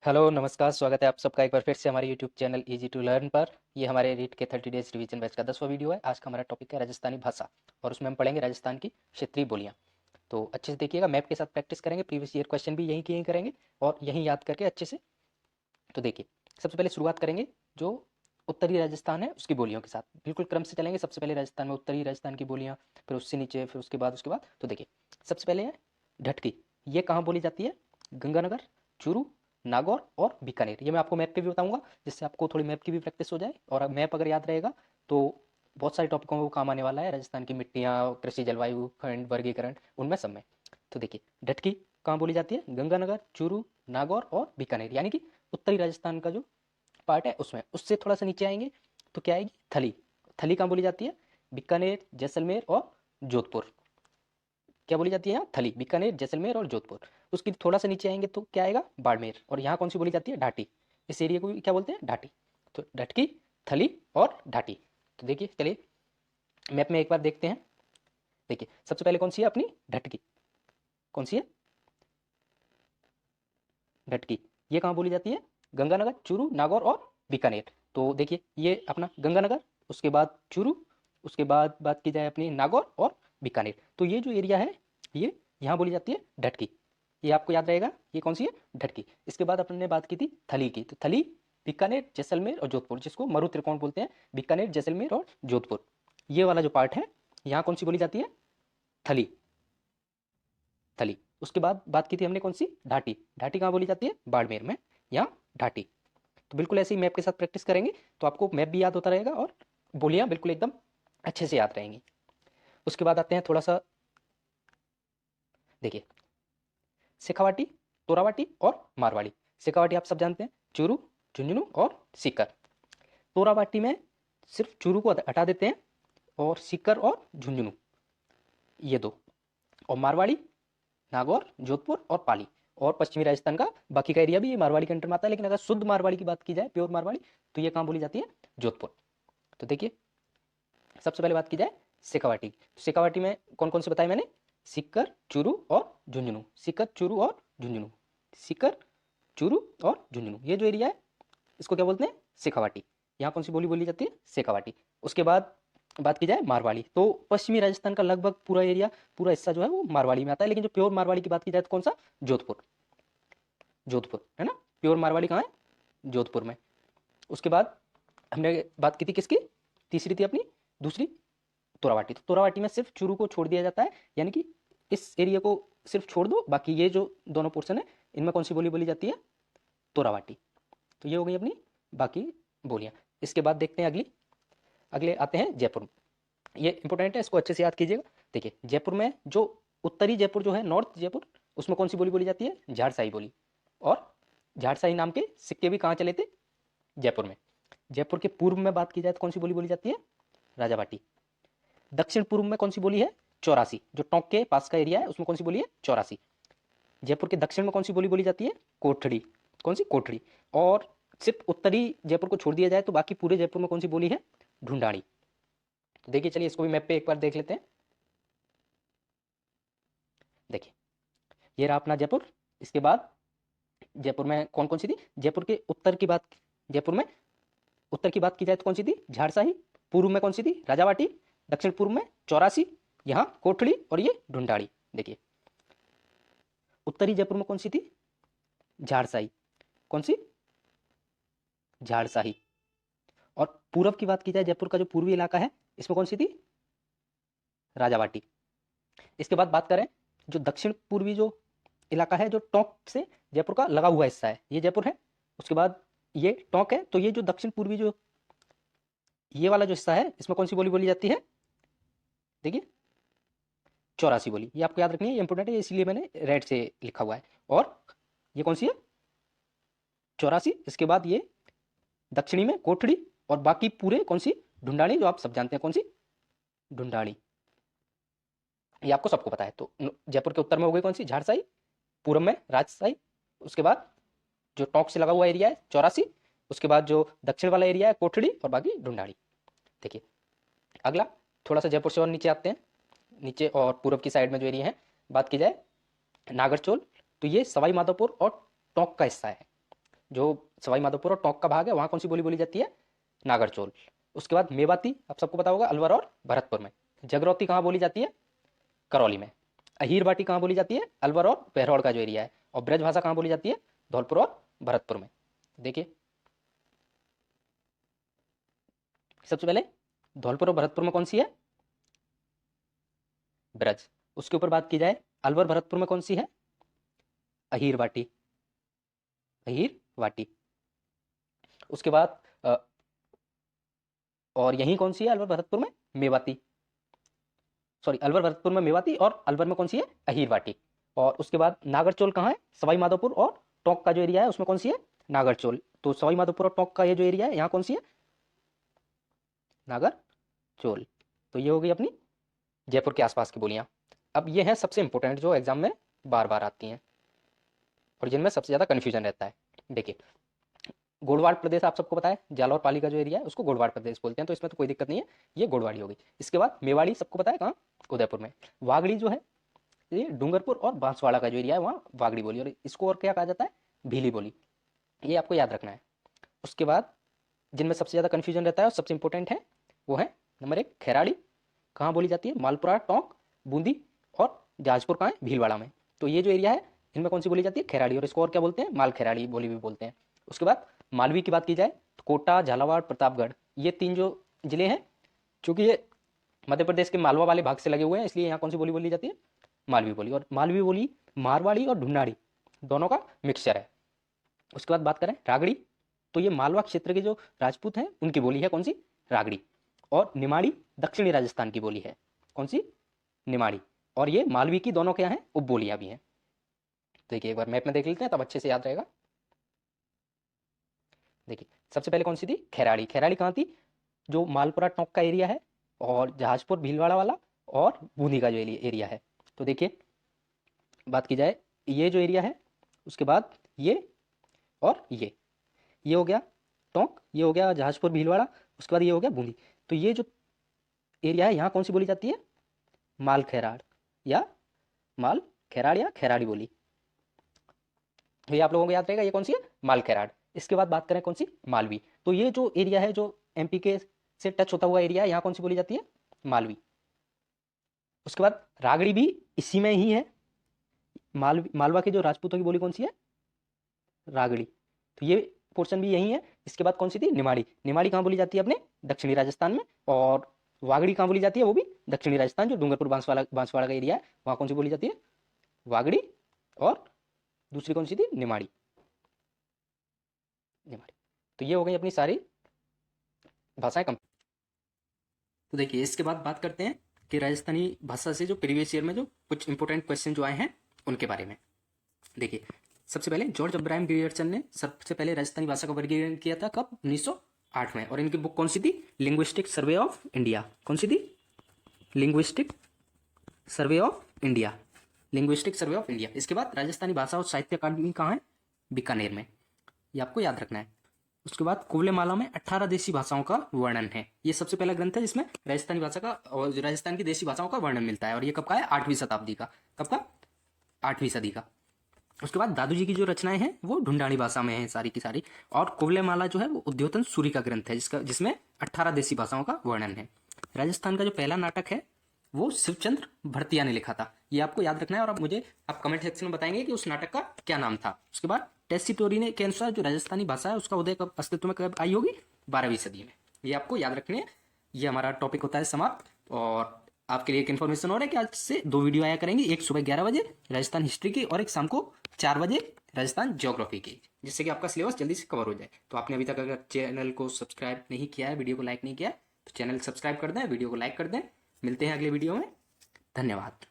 Hello नमस्कार, स्वागत है आप सबका एक बार फिर से हमारे YouTube channel easy to learn पर। ये हमारे रीट के 30 डेज रिवीजन बैच का 10वां वीडियो है। आज का हमारा टॉपिक है राजस्थानी भाषा और उसमें हम पढ़ेंगे राजस्थान की क्षेत्रीय बोलियां। तो अच्छे से देखिएगा, मैप के साथ प्रैक्टिस करेंगे, प्रीवियस ईयर क्वेश्चन भी यहीं के यहीं करेंगे और यहीं याद करके अच्छे से। तो देखिए, सबसे पहले शुरुआत करेंगे जो उत्तरी राजस्थान है उसकी बोलियों के साथ, बिल्कुल क्रम से चलेंगे। सबसे पहले राजस्थान में उत्तरी राजस्थान की बोलियाँ, फिर उससे नीचे, फिर उसके बाद। तो देखिए, सबसे पहले है ढटकी। ये कहाँ बोली जाती है? गंगानगर, चूरू, नागौर और बीकानेर। ये मैं आपको मैप पे भी बताऊंगा, जिससे आपको थोड़ी मैप की भी प्रैक्टिस हो जाए और मैप अगर याद रहेगा तो बहुत सारे टॉपिकों को काम आने वाला है। राजस्थान की मिट्टियाँ, कृषि, जलवायु, खंड, वर्गीकरण, उनमें सब में। तो देखिए, ढटकी कहाँ बोली जाती है? गंगानगर, चूरू, नागौर और बीकानेर, यानी कि उत्तरी राजस्थान का जो पार्ट है उसमें। उससे थोड़ा सा नीचे आएंगे तो क्या आएगी? थली। थली कहाँ बोली जाती है? बीकानेर, जैसलमेर और जोधपुर। क्या बोली जाती है यहाँ? थली, बीकानेर, जैसलमेर और जोधपुर। उसकी थोड़ा सा नीचे आएंगे तो क्या आएगा? बाड़मेर। और यहाँ कौन सी बोली जाती है? ढाटी। इस एरिया को भी क्या बोलते हैं? ढाटी। तो ढटकी, थली और ढाटी। तो देखिए, चलिए मैप में एक बार देखते हैं। देखिए, सबसे पहले कौन सी है अपनी? ढटकी। कौन सी है? ढटकी। ये कहाँ बोली जाती है? गंगानगर, चूरू, नागौर और बीकानेर। तो देखिए, ये अपना गंगानगर, उसके बाद चूरू, उसके बाद बात की जाए अपनी नागौर और बीकानेर। तो ये जो एरिया है, ये यहाँ बोली जाती है ढटकी। ये आपको याद रहेगा, ये कौन सी है? ढटकी। इसके बाद अपन ने बात की थी थली की। तो थली, बीकानेर, जैसलमेर और जोधपुर, जिसको मरु त्रिकोण बोलते हैं। बीकानेर, जैसलमेर और जोधपुर, ये वाला जो पार्ट है, यहाँ कौन सी बोली जाती है? थली। थली। उसके बाद बात की थी हमने कौन सी? ढाटी। ढाटी कहाँ बोली जाती है? बाड़मेर में, यहाँ ढाटी। तो बिल्कुल ऐसे ही मैप के साथ प्रैक्टिस करेंगे तो आपको मैप भी याद होता रहेगा और बोलियां बिल्कुल एकदम अच्छे से याद रहेंगी। उसके बाद आते हैं थोड़ा सा, देखिए, शेखावाटी, तोरावाटी और मारवाड़ी। शेखावाटी आप सब जानते हैं, चूरू, झुंझुनू और सीकर। तोरावाटी में सिर्फ चूरू को हटा देते हैं और सीकर और झुंझुनू, ये दो। और मारवाड़ी, नागौर, जोधपुर और पाली। और पश्चिमी राजस्थान का बाकी का एरिया भी ये मारवाड़ी के अंडर में आता है, लेकिन अगर शुद्ध मारवाड़ी की बात की जाए, प्योर मारवाड़ी, तो ये कहाँ बोली जाती है? जोधपुर। तो देखिए, सबसे पहले बात की जाए शेखावाटी। तो शेखावाटी में कौन कौन से बताए मैंने? सीकर, चूरू और झुंझुनू। सीकर, चूरू और झुंझुनू। सीकर, चूरू और झुंझुनू, ये जो एरिया है इसको क्या बोलते हैं? शेखावाटी। यहाँ कौन सी बोली बोली जाती है? शेखावाटी। उसके बाद बात की जाए मारवाड़ी, तो पश्चिमी राजस्थान का लगभग पूरा एरिया, पूरा हिस्सा जो है वो मारवाड़ी में आता है, लेकिन जो प्योर मारवाड़ी की बात की जाए तो कौन सा? जोधपुर। जोधपुर है ना, प्योर मारवाड़ी कहाँ है? जोधपुर में। उसके बाद हमने बात की थी किसकी? तीसरी थी अपनी, दूसरी, तोरावाटी। तो तोरावाटी में सिर्फ चूरू को छोड़ दिया जाता है, यानी कि इस एरिया को सिर्फ छोड़ दो, बाकी ये जो दोनों पोर्शन है इनमें कौन सी बोली बोली जाती है? तोरावाटी। तो ये हो गई अपनी बाकी बोलियां। इसके बाद देखते हैं अगली, अगले आते हैं जयपुर। ये इंपॉर्टेंट है, इसको अच्छे से याद कीजिएगा। देखिए, जयपुर में जो उत्तरी जयपुर जो है, नॉर्थ जयपुर, उसमें कौन सी बोली बोली जाती है? झारसाई बोली। और झारसाई नाम के सिक्के भी कहाँ चले थे? जयपुर में। जयपुर के पूर्व में बात की जाए तो कौन सी बोली बोली जाती है? राजाबाटी। दक्षिण पूर्व में कौन सी बोली है? चौरासी। जो टोंक के पास का एरिया है उसमें कौन सी बोली है? चौरासी। जयपुर के दक्षिण में कौन सी बोली बोली जाती है? कोठड़ी। कौन सी? कोठड़ी। और सिर्फ उत्तरी जयपुर को छोड़ दिया जाए तो बाकी पूरे जयपुर में कौन सी बोली है? ढूंढाड़ी। तो देखिए, चलिए इसको भी मैप पे एक बार देख लेते हैं। देखिए, ये रहा अपना जयपुर। इसके बाद जयपुर में कौन कौन सी थी? जयपुर के उत्तर की बात, जयपुर में उत्तर की बात की जाए तो कौन सी थी? झारसाही। पूर्व में कौन सी थी? राजावाटी। दक्षिण पूर्व में चौरासी, यहाँ कोठड़ी और ये ढूंढाड़ी। देखिए, उत्तरी जयपुर में कौन सी थी? झारसाई। कौन सी? झारसाही। और पूर्व की बात की जाए, जयपुर का जो पूर्वी इलाका है इसमें कौन सी थी? राजावाटी। इसके बाद बात करें जो दक्षिण पूर्वी जो इलाका है, जो टोंक से जयपुर का लगा हुआ हिस्सा है, ये जयपुर है। उसके बाद ये टोंक है, तो ये जो दक्षिण पूर्वी जो ये वाला जो हिस्सा है इसमें कौन सी बोली बोली जाती है? देखिए, चौरासी बोली। ये आपको याद रखनी है, ये इंपोर्टेंट है, इसलिए मैंने रेड से लिखा हुआ है। और ये कौन सी है? चौरासी। इसके बाद ये दक्षिणी में कोठड़ी और बाकी पूरे कौन सी? ढूंढाड़ी, जो आप सब जानते हैं कौन सी? ढूंढाड़ी। ये आपको सबको पता है। तो जयपुर के उत्तर में हो गई कौन सी? झारसाई। पूर्व में राजसाई। उसके बाद जो टोंक से लगा हुआ एरिया है चौरासी। उसके बाद जो दक्षिण वाला एरिया है कोठड़ी और बाकी ढूंढाड़ी। देखिए, अगला थोड़ा सा जयपुर से और नीचे आते हैं। नीचे और पूर्व की साइड में जो एरिया है, बात की जाए नागरचोल, तो ये सवाई माधोपुर और टोंक का हिस्सा है। जो सवाई माधोपुर और टोंक का भाग है वहाँ कौन सी बोली बोली जाती है? नागरचोल। उसके बाद मेवाती आप सबको पता होगा अलवर और भरतपुर में। जगरौती कहाँ बोली जाती है? करौली में। अहीर बाटी कहाँ बोली जाती है? अलवर और बहरौल का जो एरिया है। और ब्रज भाषा कहाँ बोली जाती है? धौलपुर और भरतपुर में। देखिए सबसे पहले धौलपुर और भरतपुर में कौन सी है? ब्रज। उसके ऊपर बात की जाए अलवर भरतपुर में कौन सी है? अहीर वाटी। अहीर वाटी। उसके बाद और यहीं कौन सी है अलवर भरतपुर में? मेवाती। सॉरी, अलवर भरतपुर में मेवाती और अलवर में कौन सी है? अहीर वाटी। और उसके बाद नागरचोल कहाँ है? सवाई माधोपुर और टोंक का जो एरिया है उसमें कौन सी है? नागरचोल। तो सवाई माधोपुर और टोंक का ये जो एरिया है यहाँ कौन सी है? नागरचोल। तो ये हो गई अपनी जयपुर के आसपास की बोलियां। अब ये हैं सबसे इंपॉर्टेंट जो एग्जाम में बार बार आती हैं और जिनमें सबसे ज़्यादा कन्फ्यूजन रहता है। देखिए गोडवाड़ प्रदेश आप सबको पता है, जालौर पाली का जो एरिया है उसको गोडवाड़ प्रदेश बोलते हैं, तो इसमें तो कोई दिक्कत नहीं है, ये गोडवाड़ी होगी। इसके बाद मेवाड़ी सबको पता है कहाँ? उदयपुर में। वागड़ी जो है ये डूंगरपुर और बांसवाड़ा का जो एरिया है वहाँ वागड़ी बोली, और इसको और क्या कहा जाता है? भीली बोली। ये आपको याद रखना है। उसके बाद जिनमें सबसे ज़्यादा कन्फ्यूजन रहता है और सबसे इंपॉर्टेंट है वो है नंबर 1 खेराड़ी, कहाँ बोली जाती है? मालपुरा, टोंक, बूंदी और जाजपुर कहाँ है? भीलवाड़ा में। तो ये जो एरिया है इनमें कौन सी बोली जाती है? खेराड़ी, और इसको और क्या बोलते हैं? माल खेराड़ी बोली भी बोलते हैं। उसके बाद मालवी की बात की जाए तो कोटा, झालावाड़, प्रतापगढ़, ये 3 जो जिले हैं, चूंकि ये मध्य प्रदेश के मालवा वाले भाग से लगे हुए हैं इसलिए यहाँ कौन सी बोली बोली जाती है? मालवी बोली। और मालवी बोली मारवाड़ी और ढूंढाड़ी दोनों का मिक्सचर है। उसके बाद बात करें रागड़ी, तो ये मालवा क्षेत्र के जो राजपूत हैं उनकी बोली है कौन सी? रागड़ी। और निमाड़ी दक्षिणी राजस्थान की बोली है, कौन सी? निमाड़ी। और ये मालवी की दोनों क्या हैं? उपबोलियां भी हैं। देखिए एक बार मैप में देख लेते हैं तब अच्छे से याद रहेगा। देखिए सबसे पहले कौन सी थी? खेराड़ी। खेराड़ी कहाँ थी? जो मालपुरा टोंक का एरिया है और जहाजपुर भीलवाड़ा वाला और बूंदी का जो एरिया है। तो देखिए बात की जाए ये जो एरिया है उसके बाद ये और ये हो गया टोंक, ये हो गया जहाजपुर भीलवाड़ा, उसके बाद ये हो गया बूंदी। तो ये जो एरिया है यहाँ कौन सी बोली जाती है? माल खेराड़ या माल खेराड़ या खेराड़ी बोली। तो ये आप लोगों को याद रहेगा ये कौन सी है? माल खेराड़। इसके बाद बात करें कौन सी? मालवी। तो ये जो एरिया है जो एमपी के से टच होता हुआ एरिया है यहाँ कौन सी बोली जाती है? मालवी। उसके बाद रागड़ी भी इसी में ही है। मालवा के जो राजपूतों की बोली कौन सी है? रागड़ी। तो ये पोर्शन भी यही है। इसके बाद कौन सी थी? निमाड़ी। निमाड़ी कहाँ बोली जाती है? अपने दक्षिणी राजस्थान में। और वागड़ी कहाँ बोली जाती है? वो भी दक्षिणी राजस्थान, जो डूंगरपुर बांसवाड़ा का एरिया है वहाँ कौन सी बोली जाती है? वागड़ी। और दूसरी कौन सी थी? निमाड़ी। निमाड़ी। तो ये हो गई अपनी सारी भाषाएं कम। तो देखिए इसके बाद बात करते हैं कि राजस्थानी भाषा से जो प्रीवियस ईयर में जो कुछ इंपॉर्टेंट क्वेश्चन जो आए हैं उनके बारे में। देखिए सबसे पहले जॉर्ज अब्राहम ग्रियर्सन ने सबसे पहले राजस्थानी भाषा का वर्गीकरण किया था कब? 1908 में। और इनकी बुक कौन सी थी? Linguistic survey of India. कौन सी थी? Linguistic survey of India. Linguistic survey of India. इसके बाद राजस्थानी भाषा और साहित्य अकादमी कहाँ है? बीकानेर में। ये आपको याद रखना है। उसके बाद कुवलेमाला में 18 देशी भाषाओं का वर्णन है। ये सबसे पहला ग्रंथ है जिसमें राजस्थानी भाषा का और राजस्थान की देशी भाषाओं का वर्णन मिलता है। और ये कब का है? 8वीं शताब्दी का। कब का? 8वीं सदी का। उसके बाद दादू जी की जो रचनाएं हैं वो ढूंढानी भाषा में है सारी की सारी। और कुवलेमाला जो है वो उद्योतन सूरी का ग्रंथ है जिसमें 18 देशी भाषाओं का वर्णन है। राजस्थान का जो पहला नाटक है वो शिवचंद्र भरतिया ने लिखा था। ये आपको याद रखना है। और अब मुझे आप कमेंट सेक्शन में बताएंगे कि उस नाटक का क्या नाम था। उसके बाद टेसिटोरी ने के अनुसार जो राजस्थानी भाषा है उसका उदय कब अस्तित्व में कब आई होगी? 12वीं सदी में। ये आपको याद रखने हैं। ये हमारा टॉपिक होता है समाप्त। और आपके लिए एक इन्फॉर्मेशन और है कि आज से 2 वीडियो आया करेंगे, एक सुबह 11 बजे राजस्थान हिस्ट्री की और एक शाम को 4 बजे राजस्थान ज्योग्राफी की, जिससे कि आपका सिलेबस जल्दी से कवर हो जाए। तो आपने अभी तक अगर चैनल को सब्सक्राइब नहीं किया है, वीडियो को लाइक नहीं किया है, तो चैनल सब्सक्राइब कर दें, वीडियो को लाइक कर दें। मिलते हैं अगले वीडियो में। धन्यवाद।